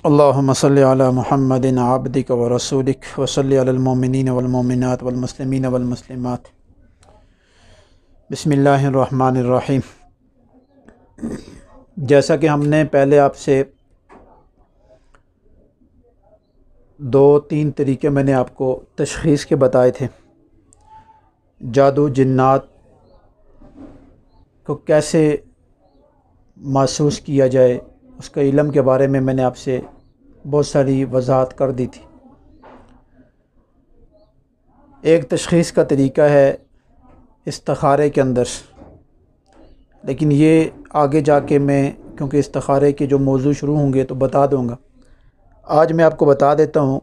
अल्लाहुम्मा सल्लि अला मुहम्मदिन अब्दिक व रसूलिक व सल्लि अलल मोमिनीन वल मोमिनात वल मुस्लिमीन वल मुस्लिमात। बिस्मिल्लाहिर रहमानिर रहीम। जैसा कि हमने पहले आपसे दो तीन तरीके मैंने आपको तशख़ीस के बताए थे, जादू जिन्नात को कैसे महसूस किया जाए, उसके इल्म के बारे में मैंने आपसे बहुत सारी वजाहत कर दी थी। एक तशख़ीस का तरीका है इस्तिखारे के अंदर, लेकिन ये आगे जाके मैं क्योंकि इस्तिखारे के जो मौजू शुरू होंगे तो बता दूंगा। आज मैं आपको बता देता हूँ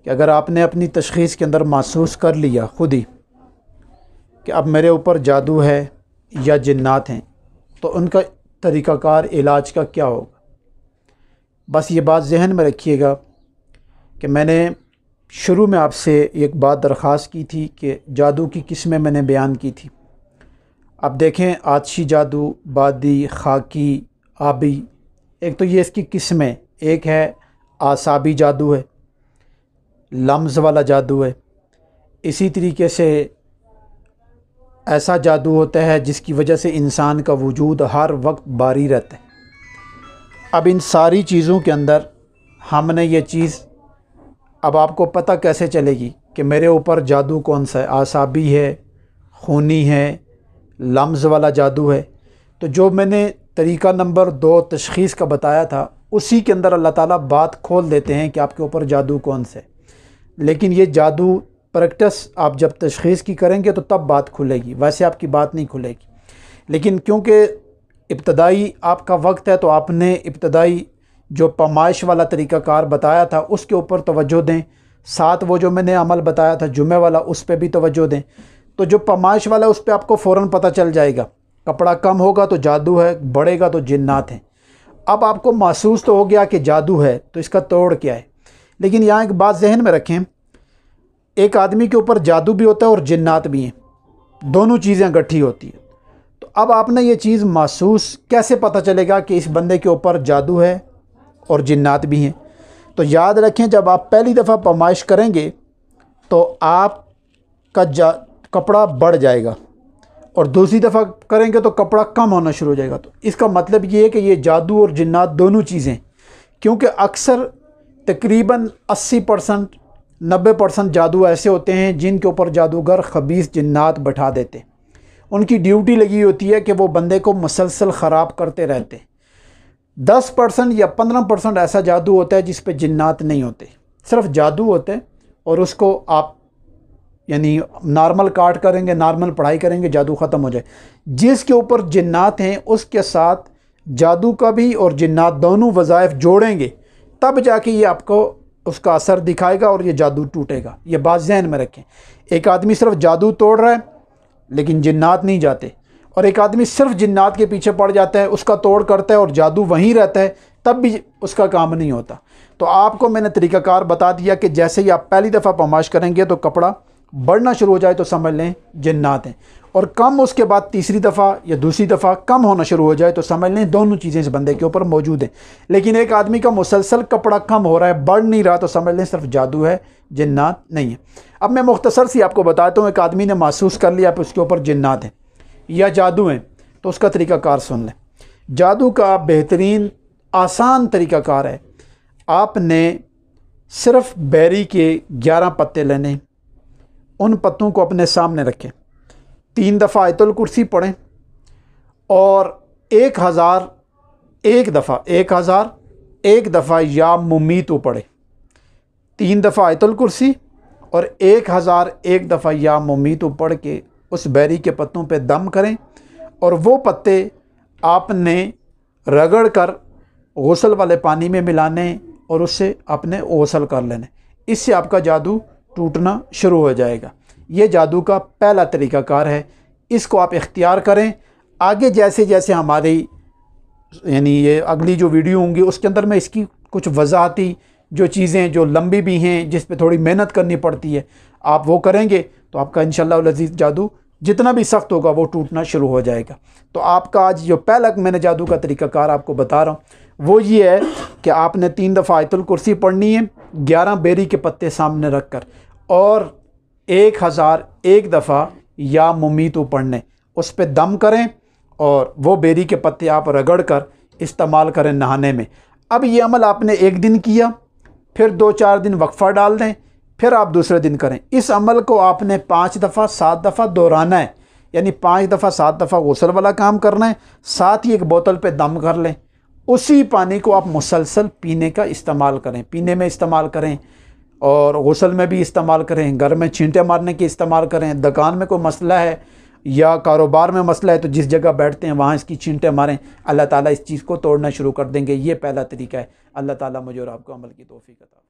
कि अगर आपने अपनी तशख़ीस के अंदर महसूस कर लिया ख़ुद ही कि अब मेरे ऊपर जादू है या जिन्नात हैं, तो उनका तरीक़ाकार इलाज का क्या होगा। बस ये बात जहन में रखिएगा कि मैंने शुरू में आपसे एक बात दरख्वास्त की थी कि जादू की किस्में मैंने बयान की थी। अब देखें, आतशी जादू, बादी, खाकी, आबी, एक तो ये इसकी किस्में, एक है आसाबी जादू है, लम्ज़ वाला जादू है। इसी तरीके से ऐसा जादू होता है जिसकी वजह से इंसान का वजूद हर वक्त बारी रहता है। अब इन सारी चीज़ों के अंदर हमने ये चीज़, अब आपको पता कैसे चलेगी कि मेरे ऊपर जादू कौन सा है, आसाबी है, खूनी है, लम्ज़ वाला जादू है। तो जो मैंने तरीक़ा नंबर 2 तशख़ीस का बताया था, उसी के अंदर अल्लाह ताला बात खोल देते हैं कि आपके ऊपर जादू कौन सा है। लेकिन ये जादू प्रैक्टिस आप जब तशख़ीस की करेंगे तो तब बात खुलेगी, वैसे आपकी बात नहीं खुलेगी। लेकिन क्योंकि इब्तदाई आपका वक्त है तो आपने इब्तदाई जो पैमाइश वाला तरीक़ाकार बताया था उसके ऊपर तवज्जो दें, साथ वो जो मैंने अमल बताया था जुमे वाला, उस पर भी तवज्जो दें। तो जो पैमाइश वाला उस पर आपको फ़ौरन पता चल जाएगा, कपड़ा कम होगा तो जादू है, बढ़ेगा तो जिन्नात हैं। अब आपको महसूस तो हो गया कि जादू है, तो इसका तोड़ क्या है। लेकिन यहाँ एक बात जहन में रखें, एक आदमी के ऊपर जादू भी होता है और जिन्नात भी हैं, दोनों चीज़ें इकट्ठी होती है। तो अब आपने ये चीज़ महसूस कैसे पता चलेगा कि इस बंदे के ऊपर जादू है और जिन्नात भी हैं। तो याद रखें, जब आप पहली दफ़ा पैमाइश करेंगे तो आपका कपड़ा बढ़ जाएगा और दूसरी दफ़ा करेंगे तो कपड़ा कम होना शुरू हो जाएगा। तो इसका मतलब ये है कि ये जादू और जिन्नात दोनों चीज़ें, क्योंकि अक्सर तकरीबन 80% 90% जादू ऐसे होते हैं जिनके ऊपर जादूगर खबीस जिन्नात बैठा देते। उनकी ड्यूटी लगी होती है कि वो बंदे को मुसलसल ख़राब करते रहते। 10% या 15% ऐसा जादू होता है जिस पे जिन्नात नहीं होते, सिर्फ जादू होते हैं। और उसको आप यानी नॉर्मल काट करेंगे, नॉर्मल पढ़ाई करेंगे, जादू ख़त्म हो जाए। जिसके ऊपर जिन्नात हैं उसके साथ जादू का भी और जिन्नात दोनों वज़ाइफ जोड़ेंगे, तब जाके ये आपको उसका असर दिखाएगा और ये जादू टूटेगा। ये बात ज़हन में रखें। एक आदमी सिर्फ जादू तोड़ रहा है लेकिन जिन्नात नहीं जाते, और एक आदमी सिर्फ जिन्नात के पीछे पड़ जाता है, उसका तोड़ करता है और जादू वहीं रहता है, तब भी उसका काम नहीं होता। तो आपको मैंने तरीक़ाकार बता दिया कि जैसे ही आप पहली दफ़ा पैमाइश करेंगे तो कपड़ा बढ़ना शुरू हो जाए तो समझ लें जिन्नात हैं, और कम उसके बाद तीसरी दफ़ा या दूसरी दफ़ा कम होना शुरू हो जाए तो समझ लें दोनों चीज़ें इस बंदे के ऊपर मौजूद हैं। लेकिन एक आदमी का मुसलसल कपड़ा कम हो रहा है, बढ़ नहीं रहा, तो समझ लें सिर्फ जादू है, जिन्नात नहीं है। अब मैं मुख्तसर सी आपको बताता हूँ, एक आदमी ने महसूस कर लिया उसके ऊपर जिन्नात हैं या जादू हैं, तो उसका तरीक़ाकार सुन लें। जादू का बेहतरीन आसान तरीक़ाकार है, आपने सिर्फ बैरी के 11 पत्ते लेने, उन पत्तों को अपने सामने रखें, 3 दफ़ा आयतुल कुर्सी पढ़ें और 1001 दफ़ा या मुमीतु पढ़ें। 3 दफ़ा आयतुल कुर्सी और 1001 दफ़ा या मुमीतु पढ़ के उस बैरी के पत्तों पे दम करें, और वो पत्ते आपने रगड़ कर गुस्ल वाले पानी में मिलाने और उससे आपने गुस्ल कर लेने। इससे आपका जादू टूटना शुरू हो जाएगा। ये जादू का पहला तरीक़ाकार है, इसको आप इख्तियार करें। आगे जैसे जैसे हमारी यानी ये अगली जो वीडियो होंगी उसके अंदर मैं इसकी कुछ वजाहती जो चीज़ें जो लंबी भी हैं, जिस पे थोड़ी मेहनत करनी पड़ती है, आप वो करेंगे तो आपका इंशाअल्लाह अज़ीज़ जादू जितना भी सख्त होगा वो टूटना शुरू हो जाएगा। तो आपका आज जो पहला मैंने जादू का तरीक़ाकार आपको बता रहा हूँ वो ये है कि आपने 3 दफ़ा आयतुल कुर्सी पढ़नी है 11 बेरी के पत्ते सामने रख कर, और 1001 दफ़ा या मुमीतु पढ़ने, उस पर दम करें और वो बेरी के पत्ते आप रगड़ कर इस्तेमाल करें नहाने में। अब ये अमल आपने एक दिन किया, फिर 2-4 दिन वक्फ़ा डाल दें, फिर आप दूसरे दिन करें। इस अमल को आपने 5 दफ़ा 7 दफ़ा दोहराना है, यानी 5 दफ़ा 7 दफ़ा गुस्ल वाला काम करना है, साथ ही एक बोतल पे दम कर लें। उसी पानी को आप मुसलसल पीने का इस्तेमाल करें, पीने में इस्तेमाल करें और गुस्ल में भी इस्तेमाल करें, घर में छींटे मारने के इस्तेमाल करें, दुकान में कोई मसला है या कारोबार में मसला है तो जिस जगह बैठते हैं वहाँ इसकी छींटे मारें, अल्लाह ताला इस चीज़ को तोड़ना शुरू कर देंगे। ये पहला तरीका है। अल्लाह ताला मुझे और आपको अमल की तौफीक अता।